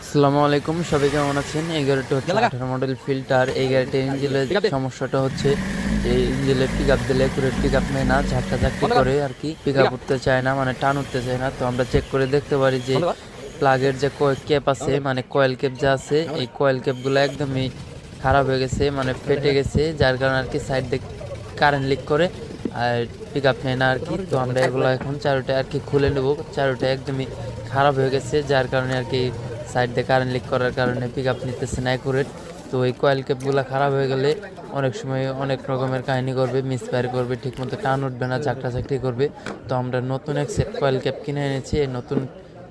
আসসালামু আলাইকুম, সবাই কেমন আছেন? এই গাড়িটা হচ্ছে 18 মডেল ফিল্টার। এই গাড়িটার ইঞ্জিনের সমস্যাটা হচ্ছে এই ইঞ্জিনে পিক আপ দিলে একুরেট পিক আপ নেয় না, ঝাঁকটা ঝাঁকটি করে আর কি, পিক আপ উঠতে চায় না, মানে টান উঠতে চায় না। তো আমরা চেক করে দেখতে পারি যে প্লাগের যে ক্যাপ আছে, মানে কয়েল ক্যাপ যা আছে, এই কয়েল ক্যাপগুলো একদমই খারাপ হয়ে গেছে, মানে ফেটে গেছে, যার কারণে আর কি সাইড দিয়ে কারেন্ট লিক করে আর পিক আপ নেয় না আর কি। তো আমরা এগুলো এখন চারোটা আর কি খুলে নেব। চারোটা একদমই খারাপ হয়ে গেছে, যার কারণে আর কি সাইড দিয়ে কারেন্ট লিক করার কারণে পিক আপ নিতেছে না অ্যাকুরেট। তো এই কয়েল ক্যাপগুলো খারাপ হয়ে গেলে অনেক সময় অনেক রকমের কাহিনী করবে, মিসফায়ার করবে, ঠিকমতো টান উঠবে না, ঝাঁকটা ঝাঁকটি করবে। তো আমরা নতুন এক সেট কয়েল ক্যাপ কিনে এনেছি। এই নতুন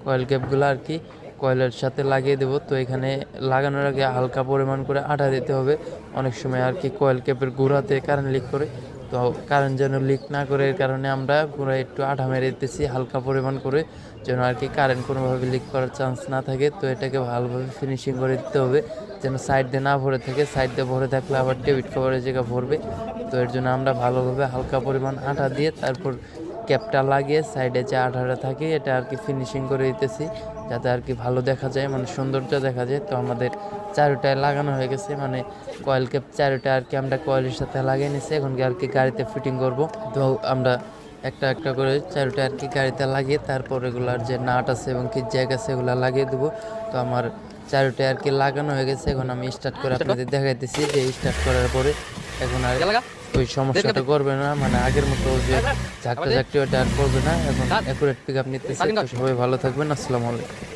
কয়েল ক্যাপগুলো আর কি কয়েলের সাথে লাগিয়ে দেবো। তো এখানে লাগানোর আগে হালকা পরিমাণ করে আঠা দিতে হবে। অনেক সময় আর কি কয়েল ক্যাপের গোড়াতে কারেন্ট লিক করে, তো কারেন্ট যেন লিক না করে এর কারণে আমরা গোড়ায় একটু আঠা মেরে দিতেছি হালকা পরিমাণ করে, যেন আর কি কারেন্ট কোনোভাবে লিক করার চান্স না থাকে। তো এটাকে ভালোভাবে ফিনিশিং করে দিতে হবে, যেন সাইড দিয়ে না ভরে থাকে। সাইড দিয়ে ভরে থাকলে আবার ডেবিট কভারের জায়গা ভরবে। তো এর জন্য আমরা ভালোভাবে হালকা পরিমাণ আঠা দিয়ে তারপর ক্যাপটা লাগিয়ে সাইডে যে আঠাটা থাকে এটা আর কি ফিনিশিং করে দিতেছি, যাতে আর কি ভালো দেখা যায়, মানে সৌন্দর্য দেখা যায়। তো আমাদের চারোটায় লাগানো হয়ে গেছে, মানে কয়েল ক্যাপ চারোটা আর কি আমরা কয়েলের সাথে লাগিয়ে নিছি। এখন আর কি গাড়িতে ফিটিং করব। তো আমরা একটা একটা করে চারোটা আর কি গাড়িতে লাগিয়ে তারপর এগুলার যে নাট আছে এবং কি জ্যাক আছে এগুলো লাগিয়ে দেবো। তো আমার চারোটায় আর কি লাগানো হয়ে গেছে। এখন আমি স্টার্ট করে আপনাদের দেখাইতেছি যে স্টার্ট করার পরে এখন আর ওই সমস্যাটা করবে না, মানে আগের মতো যে ঝাঁকটা ঝাঁকটি ওটা আর করবে না। এখন অ্যাকুরেট পিক আপ নিতেছে। সবাই ভালো থাকবেন, আসসালামু আলাইকুম।